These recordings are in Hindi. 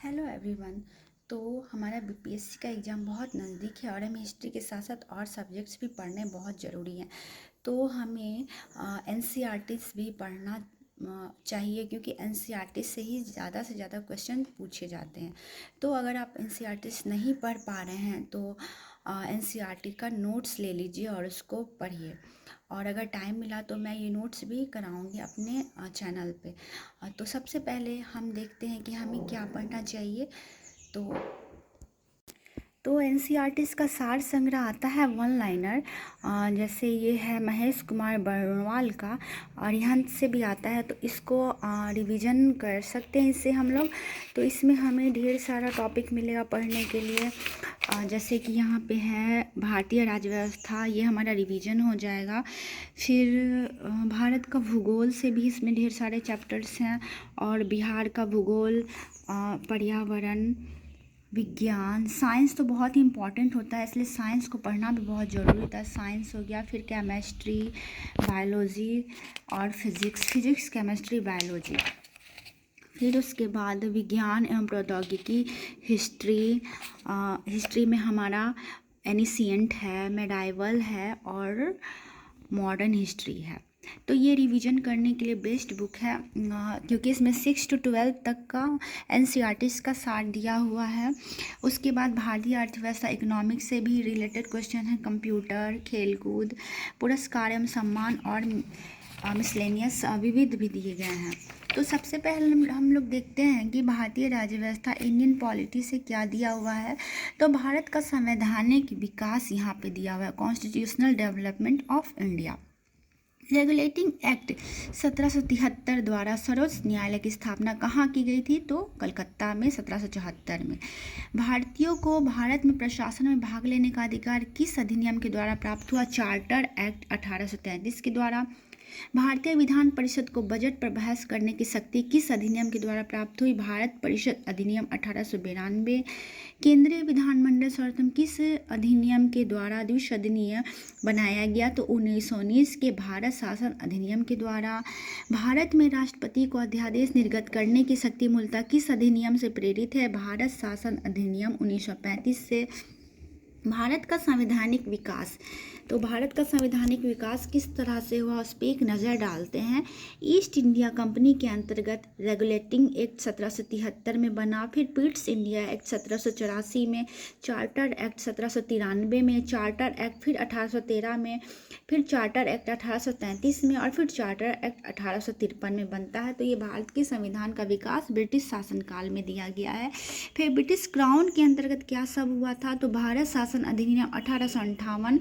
Hello everyone. तो हमारा बीपीएससी का एग्ज़ाम बहुत नज़दीक है और हमें हिस्ट्री के साथ साथ और सब्जेक्ट्स भी पढ़ने बहुत ज़रूरी हैं। तो हमें एनसीईआरटीज़ भी पढ़ना चाहिए, क्योंकि एनसीईआरटी से ही ज़्यादा से ज़्यादा क्वेश्चन पूछे जाते हैं। तो अगर आप एनसीईआरटीज़ नहीं पढ़ पा रहे हैं तो एनसीईआरटी का नोट्स ले लीजिए और उसको पढ़िए। और अगर टाइम मिला तो मैं ये नोट्स भी कराऊंगी अपने चैनल पे। तो सबसे पहले हम देखते हैं कि हमें क्या पढ़ना चाहिए। तो एनसीईआरटीज़ का सार संग्रह आता है वन लाइनर। जैसे ये है महेश कुमार बर्णवाल का, और यहाँ से भी आता है, तो इसको रिवीजन कर सकते हैं इससे हम लोग। तो इसमें हमें ढेर सारा टॉपिक मिलेगा पढ़ने के लिए। जैसे कि यहाँ पे है भारतीय राज्य व्यवस्था, ये हमारा रिवीजन हो जाएगा। फिर भारत का भूगोल से भी इसमें ढेर सारे चैप्टर्स हैं, और बिहार का भूगोल, पर्यावरण विज्ञान, साइंस तो बहुत ही इम्पॉर्टेंट होता है, इसलिए साइंस को पढ़ना भी बहुत ज़रूरी होता है। साइंस हो गया, फिर केमिस्ट्री, बायोलॉजी और फिजिक्स केमिस्ट्री बायोलॉजी। फिर उसके बाद विज्ञान एवं प्रौद्योगिकी, हिस्ट्री में हमारा एनिशिएंट है, मेडाइवल है और मॉडर्न हिस्ट्री है। तो ये रिवीजन करने के लिए बेस्ट बुक है, क्योंकि इसमें 6 to 12 तक का एनसीईआरटीज़ का सार दिया हुआ है। उसके बाद भारतीय अर्थव्यवस्था, इकोनॉमिक्स से भी रिलेटेड क्वेश्चन है, कंप्यूटर, खेलकूद, पुरस्कार एवं सम्मान और मिसलेनियस विविध भी दिए गए हैं। तो सबसे पहले हम लोग देखते हैं कि भारतीय राज्य व्यवस्था, इंडियन पॉलिटी से क्या दिया हुआ है। तो भारत का संवैधानिक विकास यहाँ पे दिया हुआ है, constitutional development of India. Regulating act 1773 द्वारा सर्वोच्च न्यायालय की स्थापना कहाँ की गई थी? तो कलकत्ता में 1774 में। भारतीयों को भारत में प्रशासन में भाग लेने का अधिकार किस अधिनियम के द्वारा प्राप्त हुआ? चार्टर एक्ट 1833 के द्वारा। भारतीय विधान परिषद को बजट पर बहस करने की शक्ति किस अधिनियम के द्वारा प्राप्त हुई? भारत परिषद अधिनियम 1892। केंद्रीय विधानमंडल सर्वप्रथम किस अधिनियम के द्वारा द्विसदनीय बनाया गया? तो 1919 के भारत शासन अधिनियम के द्वारा। भारत में राष्ट्रपति को अध्यादेश निर्गत करने की शक्ति मूलतः किस अधिनियम से प्रेरित है? भारत शासन अधिनियम 1935 से। भारत का संवैधानिक विकास, तो भारत का संवैधानिक विकास किस तरह से हुआ उस पर एक नज़र डालते हैं। ईस्ट इंडिया कंपनी के अंतर्गत रेगुलेटिंग एक्ट 1773 में बना, फिर पिट्स इंडिया एक्ट 1784 में, चार्टर एक्ट 1793 में, चार्टर एक्ट फिर 1813 में, फिर चार्टर एक्ट 1833 में, और फिर चार्टर एक्ट 1853 में बनता है। तो ये भारत के संविधान का विकास ब्रिटिश शासनकाल में दिया गया है। फिर ब्रिटिश क्राउन के अंतर्गत क्या सब हुआ था? तो भारत शासन अधिनियम 1858।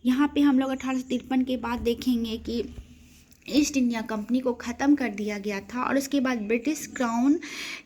यहाँ पे हम लोग 1853 के बाद देखेंगे कि ईस्ट इंडिया कंपनी को ख़त्म कर दिया गया था, और उसके बाद ब्रिटिश क्राउन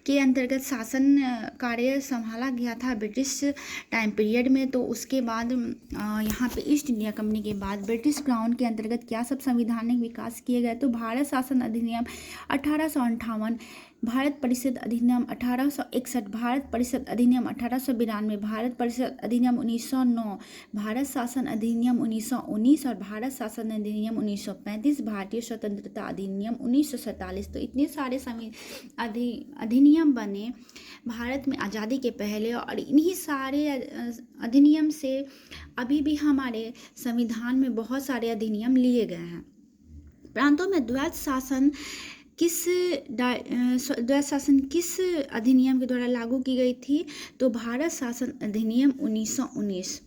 के अंतर्गत शासन कार्य संभाला गया था ब्रिटिश टाइम पीरियड में। तो उसके बाद यहाँ पे ईस्ट इंडिया कंपनी के बाद ब्रिटिश क्राउन के अंतर्गत क्या सब संवैधानिक विकास किए गए? तो भारत शासन अधिनियम 1858, भारत परिषद अधिनियम 1861, भारत परिषद अधिनियम 1892, भारत परिषद अधिनियम 1909, भारत शासन अधिनियम 1919 और भारत शासन अधिनियम 1935, भारतीय स्वतंत्रता अधिनियम 1947। तो इतने सारे अधिनियम बने भारत में आज़ादी के पहले, और इन्हीं सारे अधिनियम से अभी भी हमारे संविधान में बहुत सारे अधिनियम लिए गए हैं। प्रांतों में द्वैत शासन किस अधिनियम के द्वारा लागू की गई थी? तो भारत शासन अधिनियम 1919।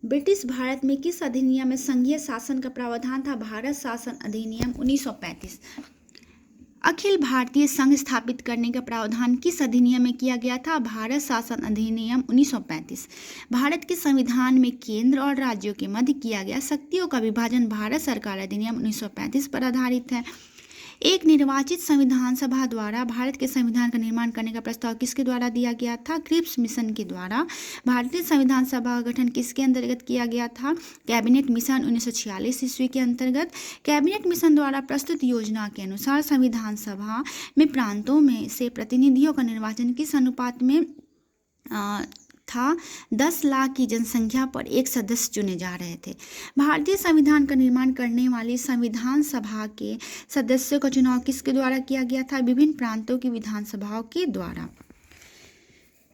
ब्रिटिश भारत में किस अधिनियम में संघीय शासन का प्रावधान था? भारत शासन अधिनियम 1935। अखिल भारतीय संघ स्थापित करने का प्रावधान किस अधिनियम में किया गया था? भारत शासन अधिनियम 1935। भारत के संविधान में केंद्र और राज्यों के मध्य किया गया शक्तियों का विभाजन भारत सरकार अधिनियम 1935 पर आधारित है। एक निर्वाचित संविधान सभा द्वारा भारत के संविधान का निर्माण करने का प्रस्ताव किसके द्वारा दिया गया था? क्रिप्स मिशन के द्वारा। भारतीय संविधान सभा का गठन किसके अंतर्गत किया गया था? कैबिनेट मिशन 1946 ईस्वी के अंतर्गत। कैबिनेट मिशन द्वारा प्रस्तुत योजना के अनुसार संविधान सभा में प्रांतों में से प्रतिनिधियों का निर्वाचन किस अनुपात में था? 10 लाख की जनसंख्या पर एक सदस्य चुने जा रहे थे। भारतीय संविधान का निर्माण करने वाली संविधान सभा के सदस्यों का चुनाव किसके द्वारा किया गया था? विभिन्न प्रांतों की विधानसभाओं के द्वारा।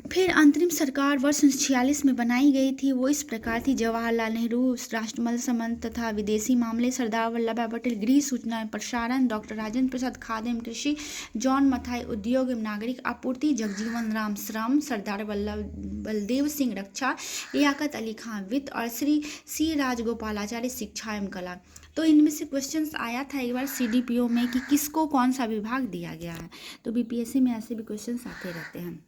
फिर अंतरिम सरकार वर्ष 1946 में बनाई गई थी, वो इस प्रकार थी: जवाहरलाल नेहरू राष्ट्रमंत्री संबंध तथा विदेशी मामले, सरदार वल्लभ भाई पटेल गृह सूचना एवं प्रसारण, डॉक्टर राजेंद्र प्रसाद खाद्य एवं कृषि, जॉन मथाई उद्योग एवं नागरिक आपूर्ति, जगजीवन राम श्रम, सरदार बलदेव सिंह रक्षा, लियाकत अली खान वित्त और श्री सी राजगोपालाचार्य शिक्षा एवं कला। तो इनमें से क्वेश्चंस आया था एक बार CDPO में कि किसको कौन सा विभाग दिया गया है। तो BPSC में ऐसे भी क्वेश्चंस आते रहते हैं।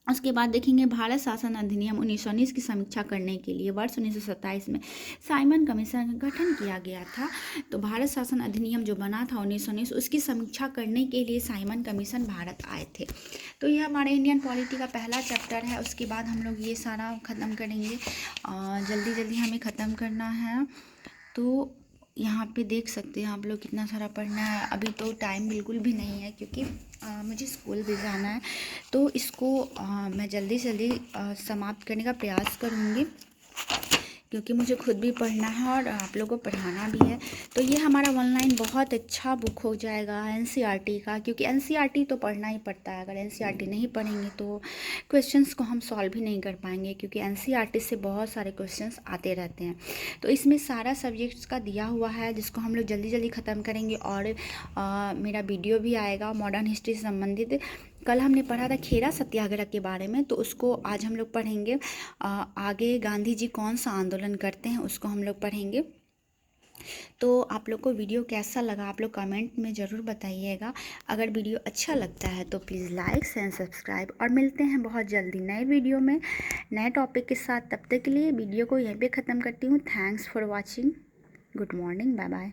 उसके बाद देखेंगे भारत शासन अधिनियम 1919 की समीक्षा करने के लिए वर्ष 1927 में साइमन कमीशन का गठन किया गया था। तो भारत शासन अधिनियम जो बना था 1919, उसकी समीक्षा करने के लिए साइमन कमीशन भारत आए थे। तो ये हमारे इंडियन पॉलिटी का पहला चैप्टर है। उसके बाद हम लोग ये सारा ख़त्म करेंगे, जल्दी जल्दी हमें ख़त्म करना है। तो यहाँ पे देख सकते हैं आप लोग कितना सारा पढ़ना है। अभी तो टाइम बिल्कुल भी नहीं है क्योंकि मुझे स्कूल भी जाना है। तो इसको मैं जल्दी से जल्दी समाप्त करने का प्रयास करूँगी क्योंकि मुझे खुद भी पढ़ना है और आप लोगों को पढ़ाना भी है। तो ये हमारा ऑनलाइन बहुत अच्छा बुक हो जाएगा NCERT का, क्योंकि NCERT तो पढ़ना ही पड़ता है। अगर NCERT नहीं पढ़ेंगे तो क्वेश्चंस को हम सॉल्व ही नहीं कर पाएंगे, क्योंकि NCERT से बहुत सारे क्वेश्चंस आते रहते हैं। तो इसमें सारा सब्जेक्ट्स का दिया हुआ है जिसको हम लोग जल्दी जल्दी ख़त्म करेंगे। और मेरा वीडियो भी आएगा मॉडर्न हिस्ट्री से संबंधित। कल हमने पढ़ा था खेरा सत्याग्रह के बारे में, तो उसको आज हम लोग पढ़ेंगे। आगे गांधी जी कौन सा आंदोलन करते हैं उसको हम लोग पढ़ेंगे। तो आप लोग को वीडियो कैसा लगा आप लोग कमेंट में ज़रूर बताइएगा। अगर वीडियो अच्छा लगता है तो प्लीज़ लाइक एंड सब्सक्राइब, और मिलते हैं बहुत जल्दी नए वीडियो में नए टॉपिक के साथ। तब तक के लिए वीडियो को यहीं पे ख़त्म करती हूँ। Thanks for watching. Good morning, bye bye.